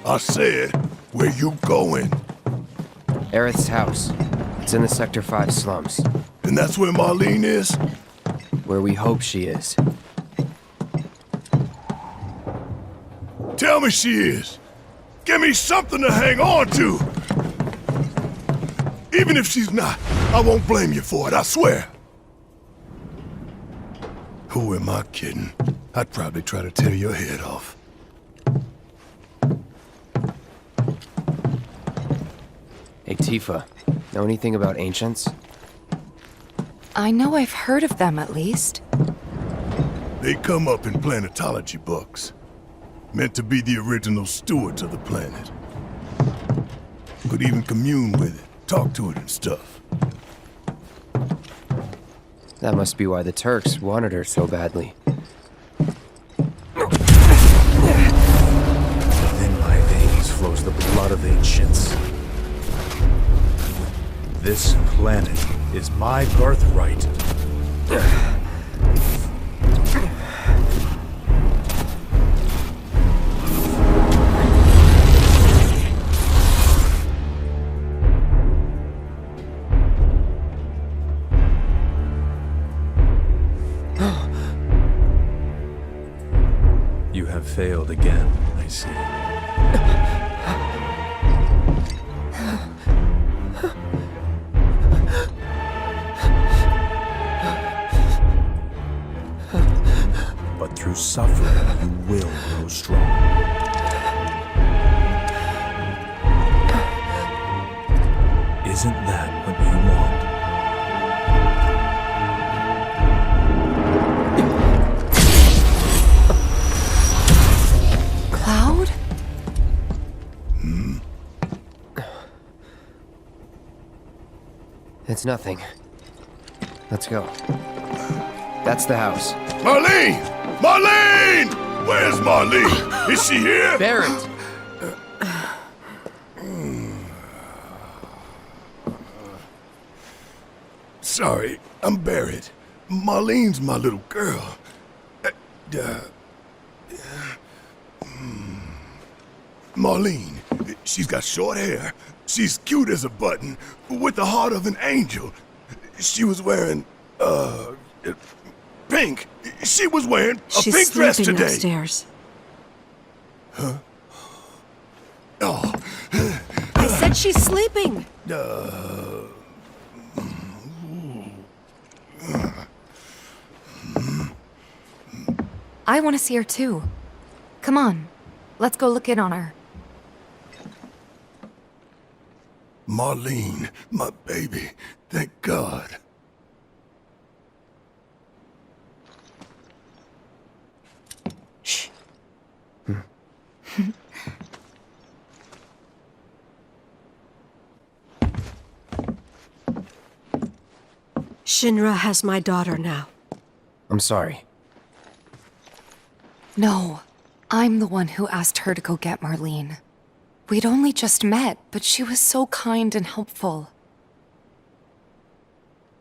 I said, where you going? Aerith's house. It's in the Sector 5 slums. And that's where Marlene is? Where we hope she is. Tell me she is. Give me something to hang on to. Even if she's not, I won't blame you for it, I swear. Who am I kidding? I'd probably try to tear your head off. Hey, Tifa. Know anything about ancients? I know I've heard of them, at least. They come up in planetology books. Meant to be the original stewards of the planet. Could even commune with it, talk to it and stuff. That must be why the Turks wanted her so badly. Within my veins flows the blood of ancients. This planet is my birthright. You have failed again, I see. But through suffering, you will grow strong. Isn't that what you want? Cloud? It's nothing. Let's go. That's the house. Marlene! Marlene! Where's Marlene? Is she here? Barrett! Sorry, I'm Barrett. Marlene's my little girl. Marlene, she's got short hair. She's cute as a button, with the heart of an angel. She was wearing, pink. She was wearing a pink dress She's sleeping today. upstairs. Huh? Oh. I said she's sleeping! I want to see her too. Come on, let's go look in on her. Marlene, my baby. Thank God. Shh. Shinra has my daughter now. I'm sorry. No, I'm the one who asked her to go get Marlene. We'd only just met, but she was so kind and helpful.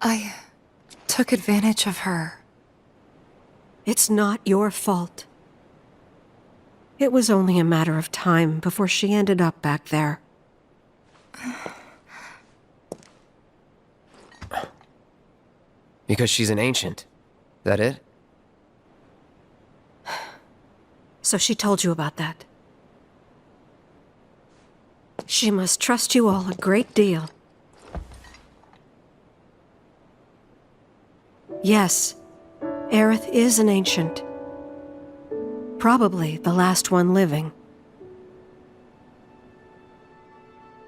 I took advantage of her. It's not your fault. It was only a matter of time before she ended up back there. Because she's an ancient. That it? So she told you about that. She must trust you all a great deal. Yes, Aerith is an ancient. Probably the last one living.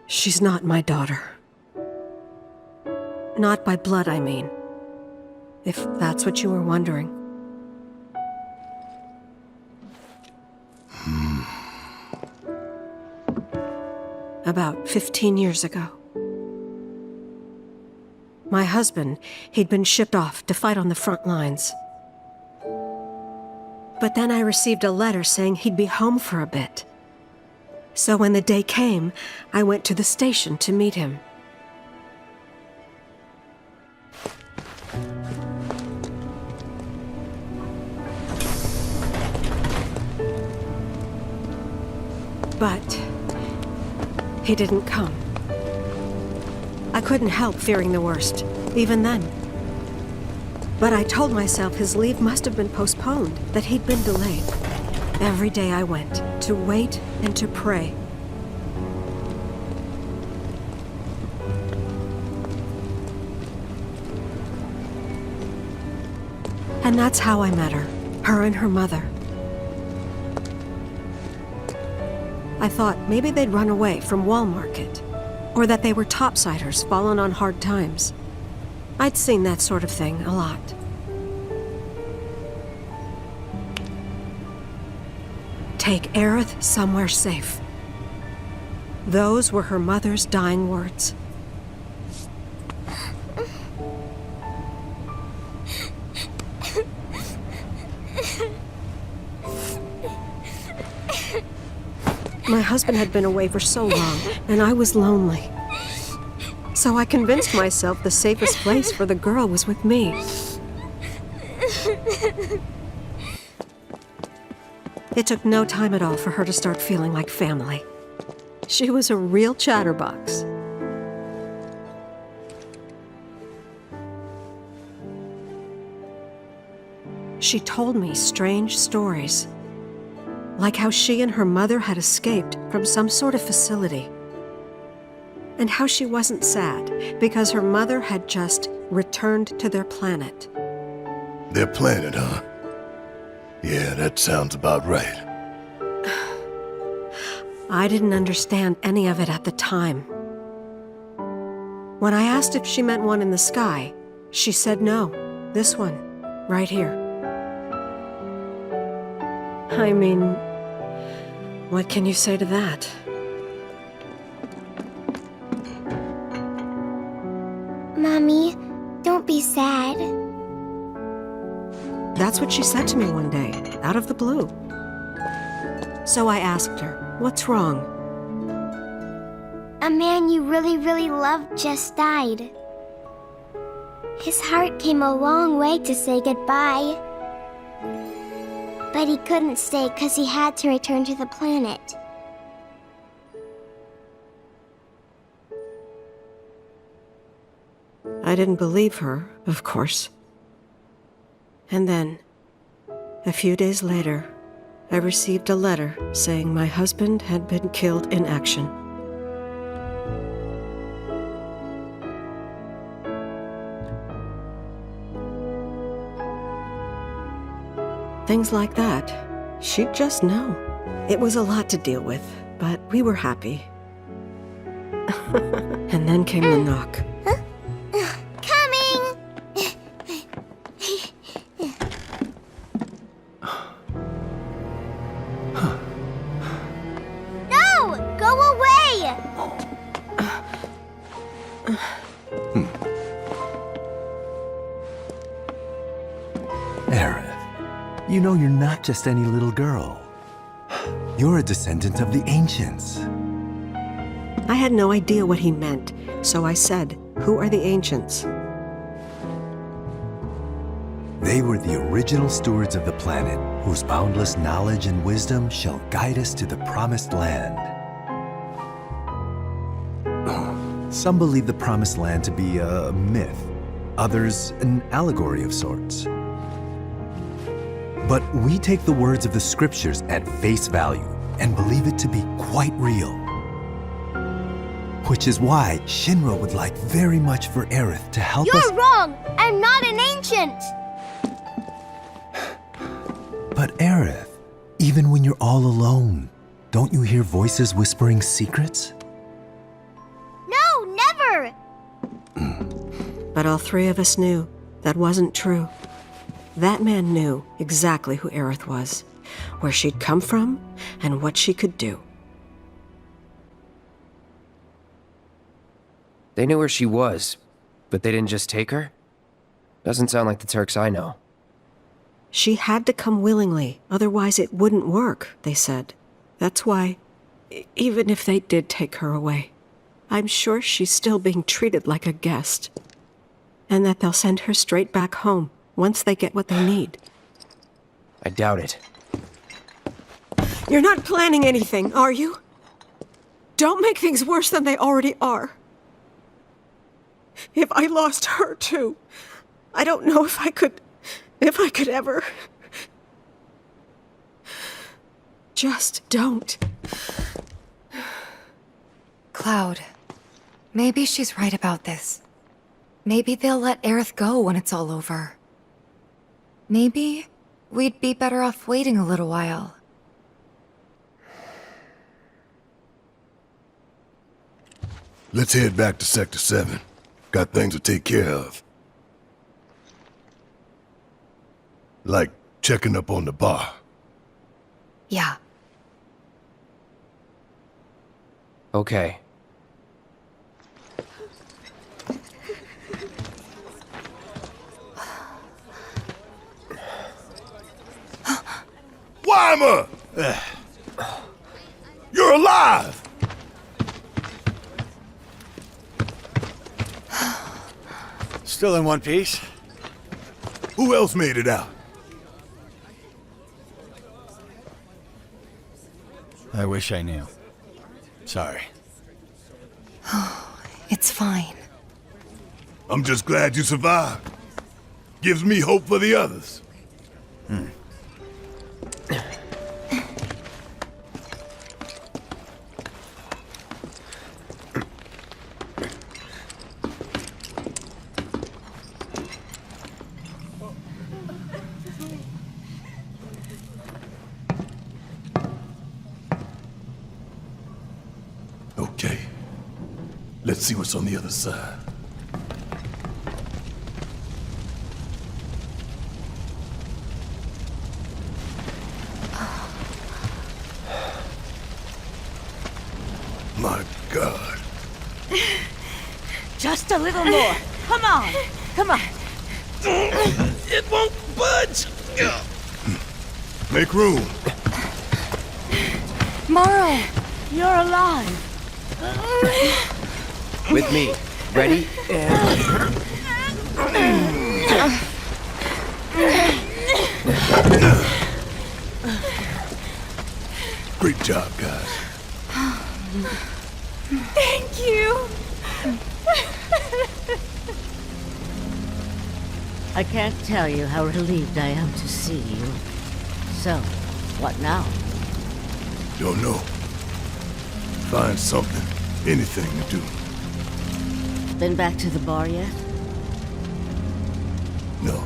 She's not my daughter. Not by blood, I mean. If that's what you were wondering. About 15 years ago. My husband, he'd been shipped off to fight on the front lines. But then I received a letter saying he'd be home for a bit. So when the day came, I went to the station to meet him. But he didn't come. I couldn't help fearing the worst, even then. But I told myself his leave must have been postponed, that he'd been delayed. Every day I went, to wait and to pray. And that's how I met her and her mother. I thought maybe they'd run away from Wall Market, or that they were topsiders fallen on hard times. I'd seen that sort of thing a lot. Take Aerith somewhere safe. Those were her mother's dying words. My husband had been away for so long, and I was lonely. So I convinced myself the safest place for the girl was with me. It took no time at all for her to start feeling like family. She was a real chatterbox. She told me strange stories, like how she and her mother had escaped from some sort of facility, and how she wasn't sad because her mother had just returned to their planet. Their planet, huh? Yeah, that sounds about right. I didn't understand any of it at the time. When I asked if she meant one in the sky, she said no, this one, right here. I mean, what can you say to that? Mommy, don't be sad. That's what she said to me one day, out of the blue. So I asked her, what's wrong? A man you really, really loved just died. His heart came a long way to say goodbye. But he couldn't stay because he had to return to the planet. I didn't believe her, of course. And then, a few days later, I received a letter saying my husband had been killed in action. Things like that, she'd just know. It was a lot to deal with, but we were happy. And then came the knock. Coming! No! Go away! Aerith, you know you're not just any little girl. You're a descendant of the ancients. I had no idea what he meant, so I said, "Who are the ancients?" They were the original stewards of the planet, whose boundless knowledge and wisdom shall guide us to the promised land. Some believe the promised land to be a myth, others an allegory of sorts. But we take the words of the scriptures at face value and believe it to be quite real. Which is why Shinra would like very much for Aerith to help us— You're wrong! I'm not an ancient! But Aerith, even when you're all alone, don't you hear voices whispering secrets? No, never! But all three of us knew that wasn't true. That man knew exactly who Aerith was, where she'd come from, and what she could do. They knew where she was, but they didn't just take her? Doesn't sound like the Turks I know. She had to come willingly, otherwise it wouldn't work, they said. That's why, even if they did take her away, I'm sure she's still being treated like a guest. And that they'll send her straight back home once they get what they need. I doubt it. You're not planning anything, are you? Don't make things worse than they already are. If I lost her too, I don't know if I could ever. Just don't. Cloud, maybe she's right about this. Maybe they'll let Aerith go when it's all over. Maybe we'd be better off waiting a little while. Let's head back to Sector 7. Got things to take care of. Like checking up on the bar. Yeah. Okay. Weimer! You're alive! Still in one piece? Who else made it out? I wish I knew. Sorry. It's fine. I'm just glad you survived. Gives me hope for the others. Okay. Let's see what's on the other side. My God. Just a little more. Come on. Come on. It won't budge. Make room. Morrow! You're alive. With me. Ready? And... Great job, guys. Thank you. I can't tell you how relieved I am to see you. So, what now? Don't know. Find something, anything to do. Been back to the bar yet? No.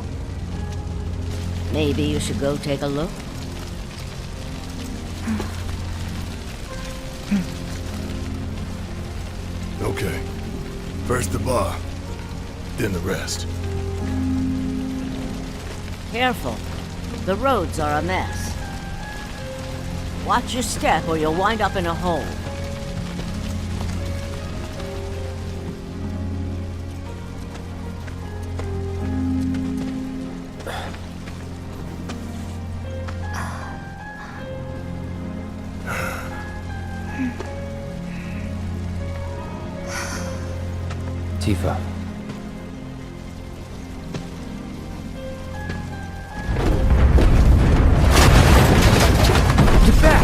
Maybe you should go take a look? Okay. First the bar, then the rest. Careful. The roads are a mess. Watch your step or you'll wind up in a hole. Tifa. Get back!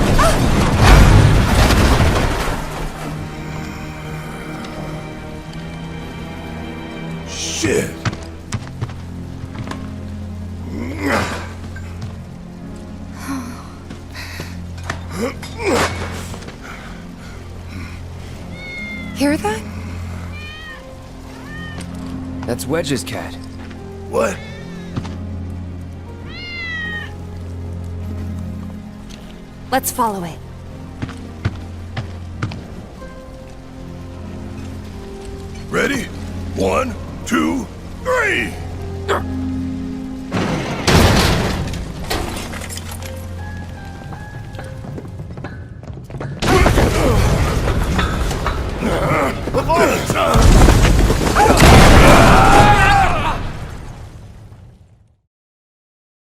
Shit! Hear that? That's Wedge's cat. What? Let's follow it. Ready? 1, 2, 3! Of all the time!